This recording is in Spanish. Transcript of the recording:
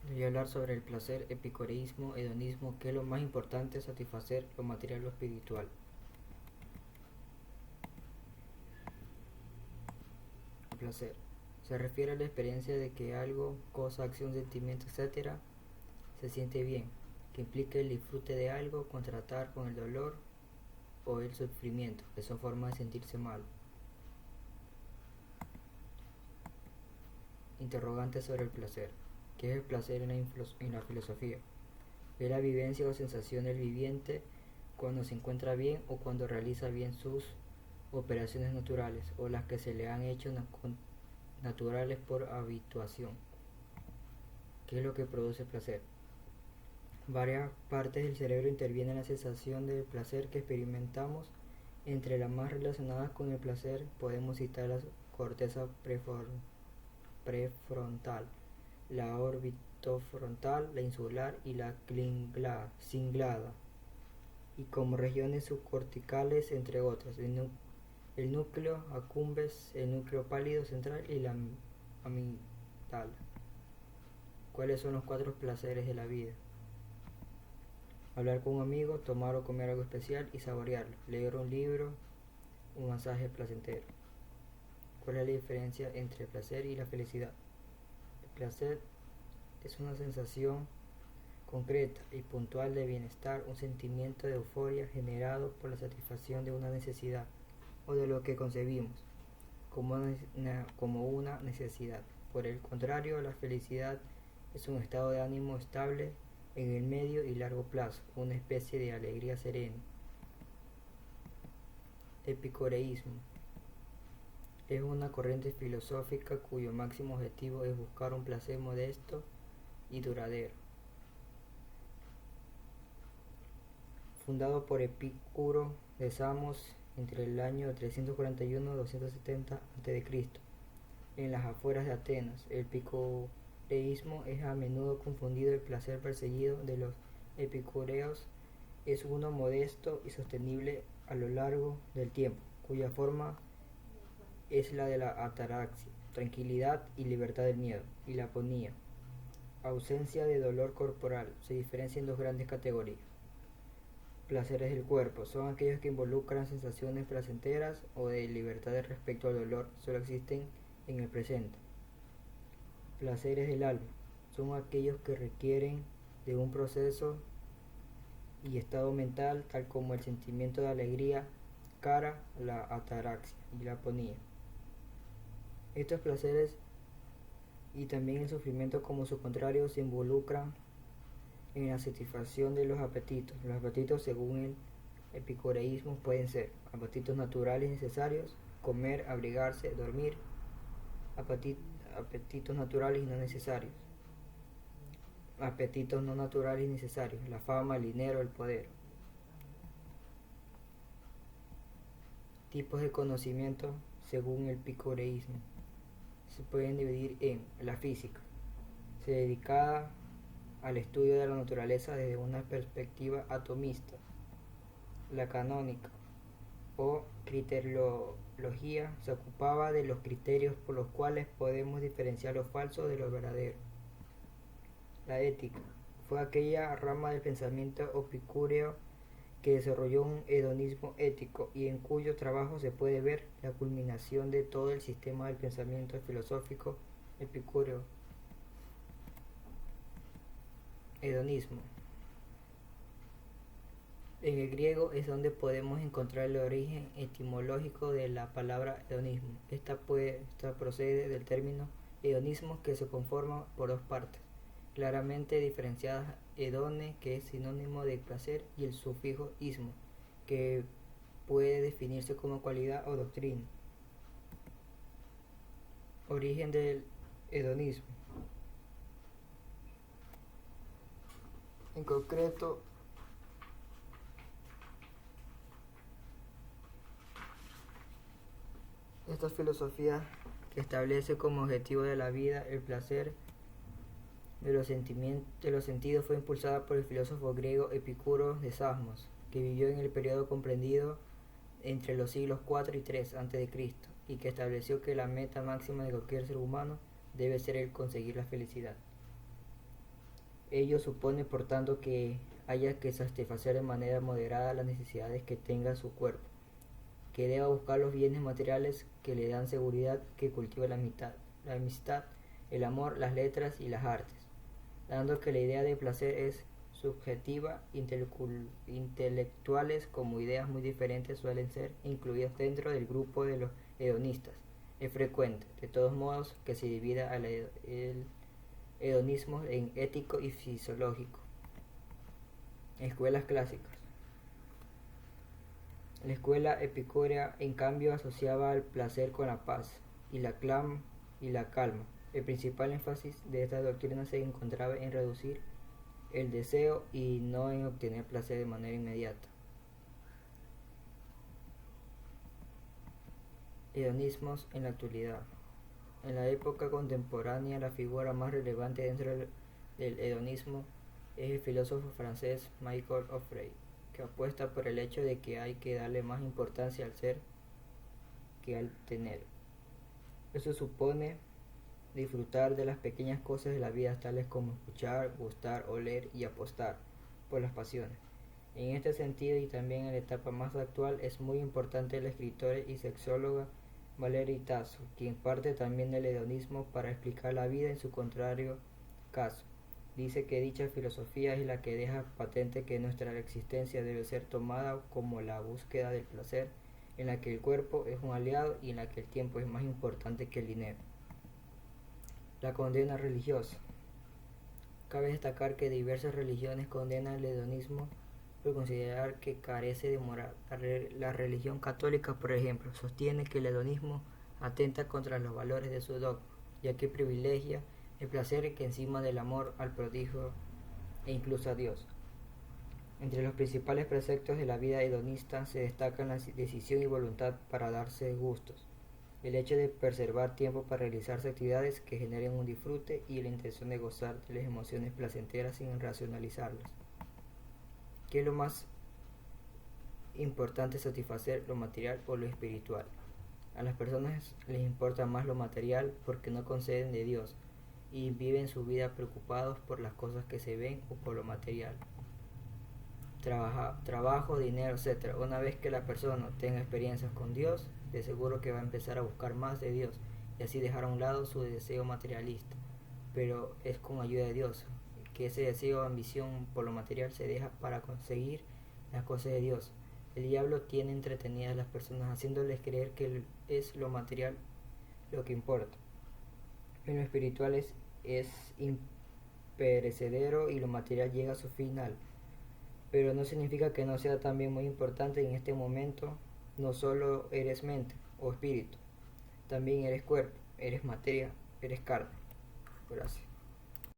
Voy a hablar sobre el placer, epicureísmo, hedonismo, que es lo más importante, satisfacer lo material o espiritual. El placer se refiere a la experiencia de que algo, cosa, acción, sentimiento, etc. se siente bien, que implica el disfrute de algo, contrastar con el dolor o el sufrimiento, que son formas de sentirse mal. Interrogante sobre el placer. ¿Qué es el placer en la filosofía? Es la vivencia o sensación del viviente cuando se encuentra bien o cuando realiza bien sus operaciones naturales o las que se le han hecho naturales por habituación. ¿Qué es lo que produce placer? Varias partes del cerebro intervienen en la sensación del placer que experimentamos. Entre las más relacionadas con el placer podemos citar la corteza prefrontal, la orbitofrontal, la insular y la cinglada, y como regiones subcorticales, entre otras, el núcleo accumbens, el núcleo pálido central y la amígdala. ¿Cuáles son los 4 placeres de la vida? Hablar con un amigo, tomar o comer algo especial y saborearlo, leer un libro, un masaje placentero. ¿Cuál es la diferencia entre el placer y la felicidad? El placer es una sensación concreta y puntual de bienestar, un sentimiento de euforia generado por la satisfacción de una necesidad o de lo que concebimos como una necesidad. Por el contrario, la felicidad es un estado de ánimo estable en el medio y largo plazo, una especie de alegría serena. Epicureísmo es una corriente filosófica cuyo máximo objetivo es buscar un placer modesto y duradero. Fundado por Epicuro de Samos entre el año 341 y 270 a.C. en las afueras de Atenas, el epicureísmo es a menudo confundido. El placer perseguido de los epicureos es uno modesto y sostenible a lo largo del tiempo, cuya forma es la de la ataraxia, tranquilidad y libertad del miedo, y la aponía, ausencia de dolor corporal. Se diferencia en 2 grandes categorías. Placeres del cuerpo son aquellos que involucran sensaciones placenteras o de libertad respecto al dolor, solo existen en el presente. Placeres del alma son aquellos que requieren de un proceso y estado mental, tal como el sentimiento de alegría, cara, la ataraxia y la aponía. Estos placeres y también el sufrimiento como su contrario se involucran en la satisfacción de los apetitos. Los apetitos, según el epicureísmo, pueden ser apetitos naturales necesarios, comer, abrigarse, dormir, apetitos naturales y no necesarios, apetitos no naturales y necesarios, la fama, el dinero, el poder. Tipos de conocimiento según el epicureísmo se pueden dividir en la física, se dedicada al estudio de la naturaleza desde una perspectiva atomista; la canónica o criteriología se ocupaba de los criterios por los cuales podemos diferenciar lo falso de lo verdadero; la ética fue aquella rama del pensamiento epicúreo que desarrolló un hedonismo ético y en cuyo trabajo se puede ver la culminación de todo el sistema del pensamiento filosófico epicúreo. Hedonismo. En el griego es donde podemos encontrar el origen etimológico de la palabra hedonismo. Esta procede del término hedonismo, que se conforma por 2 partes claramente diferenciadas: hedone, que es sinónimo de placer, y el sufijo ismo, que puede definirse como cualidad o doctrina. Origen del hedonismo. En concreto, esta filosofía que establece como objetivo de la vida el placer de los sentidos fue impulsada por el filósofo griego Epicuro de Samos, que vivió en el periodo comprendido entre los siglos 4 y 3 a.C. y que estableció que la meta máxima de cualquier ser humano debe ser el conseguir la felicidad. Ello supone, por tanto, que haya que satisfacer de manera moderada las necesidades que tenga su cuerpo, que deba buscar los bienes materiales que le dan seguridad, que cultiva la amistad, el amor, las letras y las artes, dando que la idea de placer es subjetiva, intelectuales como ideas muy diferentes suelen ser incluidas dentro del grupo de los hedonistas. Es frecuente, de todos modos, que se divida el hedonismo en ético y fisiológico. Escuelas clásicas. La escuela epicúrea, en cambio, asociaba el placer con la paz y la calma. El principal énfasis de esta doctrina se encontraba en reducir el deseo y no en obtener placer de manera inmediata. Hedonismos en la actualidad. En la época contemporánea, la figura más relevante dentro del hedonismo es el filósofo francés Michel Onfray, que apuesta por el hecho de que hay que darle más importancia al ser que al tener. Eso supone disfrutar de las pequeñas cosas de la vida, tales como escuchar, gustar, oler y apostar por las pasiones. En este sentido, y también en la etapa más actual, es muy importante la escritora y sexóloga Valerie Tasso, quien parte también del hedonismo para explicar la vida en su contrario caso. Dice que dicha filosofía es la que deja patente que nuestra existencia debe ser tomada como la búsqueda del placer, en la que el cuerpo es un aliado y en la que el tiempo es más importante que el dinero. La condena religiosa. Cabe destacar que diversas religiones condenan el hedonismo por considerar que carece de moral. La religión católica, por ejemplo, sostiene que el hedonismo atenta contra los valores de su dogma, ya que privilegia el placer que encima del amor al prodigio e incluso a Dios. Entre los principales preceptos de la vida hedonista se destacan la decisión y voluntad para darse gustos, el hecho de preservar tiempo para realizarse actividades que generen un disfrute y la intención de gozar de las emociones placenteras sin racionalizarlas. ¿Qué es lo más importante, satisfacer lo material o lo espiritual? A las personas les importa más lo material porque no conceden de Dios y viven su vida preocupados por las cosas que se ven o por lo material. Trabajo, dinero, etc. Una vez que la persona tenga experiencias con Dios, de seguro que va a empezar a buscar más de Dios y así dejar a un lado su deseo materialista. Pero es con ayuda de Dios que ese deseo o ambición por lo material se deja para conseguir las cosas de Dios. El diablo tiene entretenidas a las personas haciéndoles creer que es lo material lo que importa. En lo espiritual es imperecedero y lo material llega a su final. Pero no significa que no sea también muy importante. En este momento no solo eres mente o espíritu, también eres cuerpo, eres materia, eres carne. Gracias.